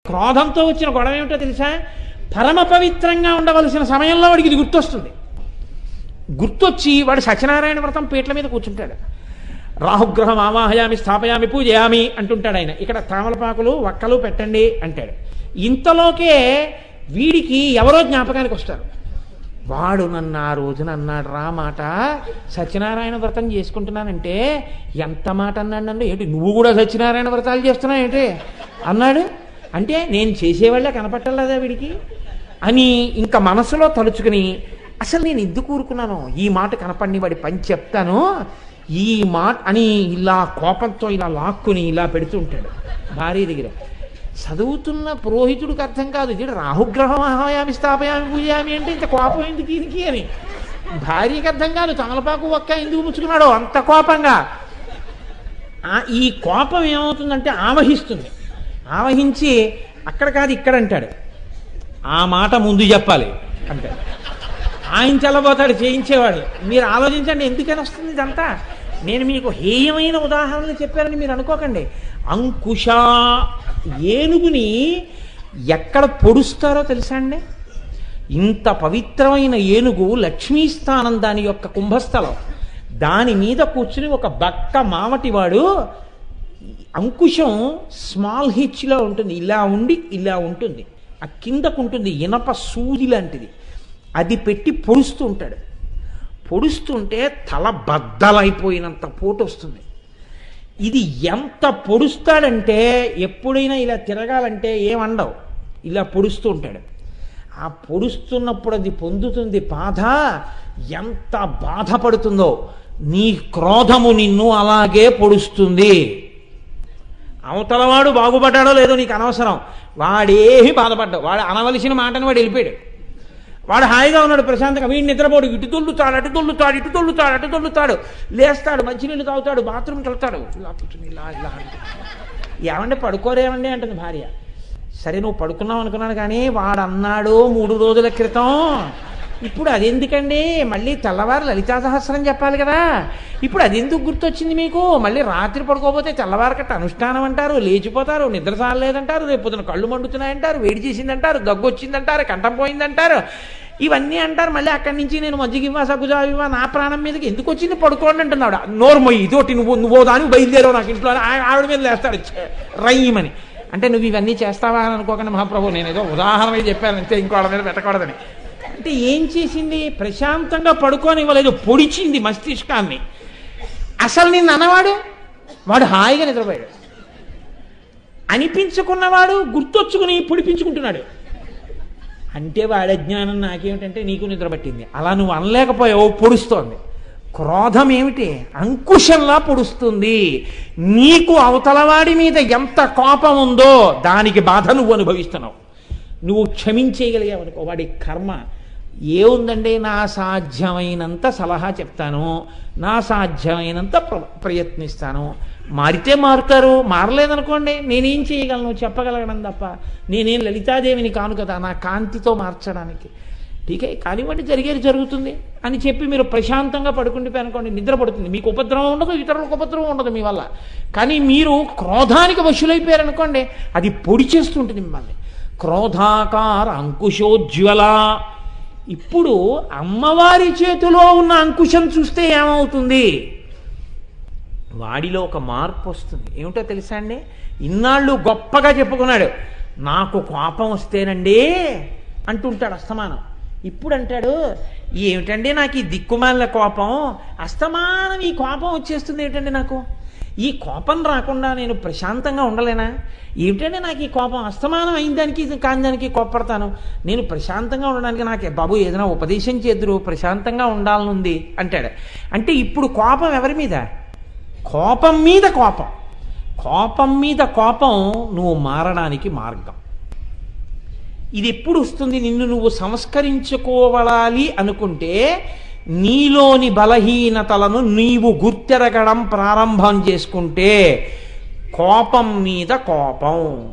క్రోధంతో వచ్చిన గొడవ ఏమిటో తెలుసా? పరమ పవిత్రంగా ఉండవలసిన సమయంలో వాడికి ఇది గుర్తొస్తుంది. గుర్తొచ్చి వాడు సత్యనారాయణ వ్రతం పీటల మీద కూర్చుంటాడు. రాహుగ్రహం ఆవాహయామి స్థాపయామి పూజయామి అంటుంటాడు ఆయన. ఇక్కడ తామలపాకులు వక్కలు పెట్టండి అంటాడు. ఇంతలోకే వీడికి ఎవరో జ్ఞాపకానికి వస్తారు. వాడు నన్ను ఆ రోజున అన్నాడు రా మాట, సత్యనారాయణ వ్రతం చేసుకుంటున్నానంటే ఎంత మాట అన్నాడు నన్ను. ఏంటి నువ్వు కూడా సత్యనారాయణ వ్రతాలు చేస్తున్నావు ఏంటి అన్నాడు. అంటే నేను చేసేవాళ్ళే కనపట్టలేదా వీడికి అని ఇంకా మనసులో తలుచుకుని, అసలు నేను ఎందుకు ఊరుకున్నాను, ఈ మాట కనపడిని వాడి పని చెప్తాను ఈ మాట అని ఇలా కోపంతో ఇలా లాక్కుని ఇలా పెడుతూ ఉంటాడు భార్య దగ్గర. చదువుతున్న పురోహితుడికి అర్థం కాదు, ఇది రాహుగ్రహం ఆహయామి స్థాపయామి పూజయామి అంటే ఇంత కోపం ఎందుకు దీనికి అని. భార్యకి అర్థం కాదు తమలపాకు ఒక్క ఎందుకు ముచ్చుకున్నాడో అంత కోపంగా. ఈ కోపం ఏమవుతుందంటే ఆవహిస్తుంది. ఆవహించి అక్కడ కాదు ఇక్కడ అంటాడు. ఆ మాట ముందు చెప్పాలి అంటాడు. ఆయన చల్లబోతాడు చేయించేవాడు. మీరు ఆలోచించండి ఎందుకని వస్తుంది ఇదంతా. నేను మీకు హేయమైన ఉదాహరణలు చెప్పారని మీరు అనుకోకండి. అంకుశ ఏనుగుని ఎక్కడ పొడుస్తారో తెలుసా అండి? ఇంత పవిత్రమైన ఏనుగు లక్ష్మీస్థానం దాని యొక్క కుంభస్థలం, దాని మీద కూర్చుని ఒక బక్క మామటివాడు, అంకుశం స్మాల్ హిచ్లో ఉంటుంది, ఇలా ఉండి ఇలా ఉంటుంది, ఆ కిందకు ఉంటుంది ఇనప సూది లాంటిది, అది పెట్టి పొడుస్తూ ఉంటాడు. పొడుస్తుంటే తల బద్దలైపోయినంత పోటు వస్తుంది. ఇది ఎంత పొడుస్తాడంటే ఎప్పుడైనా ఇలా తిరగాలంటే ఏమండవు, ఇలా పొడుస్తూ ఉంటాడు. ఆ పొడుస్తున్నప్పుడు అది పొందుతుంది బాధ. ఎంత బాధపడుతుందో, నీ క్రోధము నిన్ను అలాగే పొడుస్తుంది. అవతలవాడు బాగుపడ్డాడో లేదో నీకు అనవసరం, వాడేమి బాధపడ్డావు, వాడు అనవలసిన మాటని వాడు వెళ్ళిపోయాడు. వాడు హాయిగా ఉన్నాడు ప్రశాంతంగా. వీడిని నిద్రపోడు, ఇటు తొల్లుతాడు అటు తొల్లుతాడు, ఇటు తొల్లుతాడు అటు తొల్లుతాడు, లేస్తాడు మంచినీళ్ళు తాగుతాడు, బాత్రూమ్కి వెళ్తాడు, ఇలా కూర్చుని ఇలా ఇలా ఏమంటే పడుకోరేమండి అంటుంది భార్య. సరే నువ్వు పడుకున్నావు అనుకున్నాను, కానీ వాడు అన్నాడు 3 రోజుల క్రితం, ఇప్పుడు అది ఎందుకండి, మళ్ళీ తెల్లవారు లలితా సహస్రం చెప్పాలి కదా, ఇప్పుడు అది ఎందుకు గుర్తొచ్చింది మీకు? మళ్ళీ రాత్రి పడుకోకపోతే తెల్లవారకట్ట అనుష్ఠానం అంటారు, లేచిపోతారు, నిద్ర సాలేదంటారు, రేపు పొద్దున కళ్ళు మండుతున్నాయంటారు, వేడి చేసిందంటారు, దగ్గు వచ్చిందంటారు, కంఠం పోయిందంటారు, ఇవన్నీ అంటారు. మళ్ళీ అక్కడి నుంచి నేను మజ్జిగివ్వా సగ్గుజావివ్వా నా ప్రాణం మీదకి ఎందుకు వచ్చింది, పడుకోండి అంటున్నాడు. నోర్మొయ్యి ఇదోటి నువ్వు దానికి బయలుదేరావు నాకు ఇంట్లో ఆవిడ మీద లేస్తాడు రయ్యమని. అంటే నువ్వు ఇవన్నీ చేస్తావా అని అనుకోకండి మహాప్రభు, నేను ఏదో ఉదాహరణగా చెప్పాను అంతే, ఇంకో వాళ్ళ మీద పెట్టకూడదని. అంటే ఏం చేసింది, ప్రశాంతంగా పడుకోనివ్వలేదు, పొడిచింది మస్తిష్కాన్ని. అసలు నిన్ను అన్నవాడు వాడు హాయిగా నిద్రపోయాడు, అనిపించుకున్నవాడు గుర్తొచ్చుకుని పొడిపించుకుంటున్నాడు. అంటే వాడి జ్ఞానం నాకేమిటంటే నీకు నిద్ర పట్టింది, అలా నువ్వు అనలేకపోయావు, పొడుస్తోంది. క్రోధం ఏమిటి, అంకుశంలా పొడుస్తుంది. నీకు అవతలవాడి మీద ఎంత కోపం ఉందో దానికి బాధ నువ్వు అనుభవిస్తున్నావు. నువ్వు క్షమించేయగలిగావనుకో, వాడి కర్మ ఏముందండి, నా సాధ్యమైనంత సలహా చెప్తాను, నా సాధ్యమైనంత ప్రయత్నిస్తాను. మారితే మారుతారు, మారలేదనుకోండి నేనేం చేయగలను, చెప్పగలగడం తప్ప. నేనేం లలితాదేవిని కాను కదా నా కాంతితో మార్చడానికి. ఠీకే కానివ్వండి, జరిగేది జరుగుతుంది అని చెప్పి మీరు ప్రశాంతంగా పడుకుండిపోయి అనుకోండి, నిద్ర పడుతుంది, మీకు ఉపద్రవం ఉండదు, ఇతరులకు ఉపద్రవం ఉండదు మీ వల్ల. కానీ మీరు క్రోధానికి వశులైపోయారనుకోండి, అది పొడి చేస్తుంటుంది మిమ్మల్ని. క్రోధాకార అంకుశోజ్వల. ఇప్పుడు అమ్మవారి చేతిలో ఉన్న అంకుశం చూస్తే ఏమవుతుంది, వాడిలో ఒక మార్పు వస్తుంది. ఏమిటో తెలుసా అండి, ఇన్నాళ్ళు గొప్పగా చెప్పుకున్నాడు నాకు కోపం వస్తేనండి అంటుంటాడు అస్తమానం. ఇప్పుడు అంటాడు ఏమిటండి నాకు ఈ దిక్కుమాలిన కోపం, అస్తమానం ఈ కోపం వచ్చేస్తుంది ఏమిటండి, నాకు ఈ కోపం రాకుండా నేను ప్రశాంతంగా ఉండలేనా, ఏమిటంటే నాకు ఈ కోపం అస్తమానం అయిన దానికి కాని దానికి కోపడతాను, నేను ప్రశాంతంగా ఉండడానికి నాకు బాబు ఏదైనా ఉపదేశం చేద్దురు, ప్రశాంతంగా ఉండాలనుంది అంటాడు. అంటే ఇప్పుడు కోపం ఎవరి మీద, కోపం మీద కోపం, కోపం మీద కోపం నువ్వు మారడానికి మార్గం. ఇది ఎప్పుడు వస్తుంది, నిన్ను నువ్వు సంస్కరించుకోవాలి అనుకుంటే నీలోని బలహీనతలను నీవు గుర్తెరగడం ప్రారంభం చేసుకుంటే. కోపం మీద కోపం.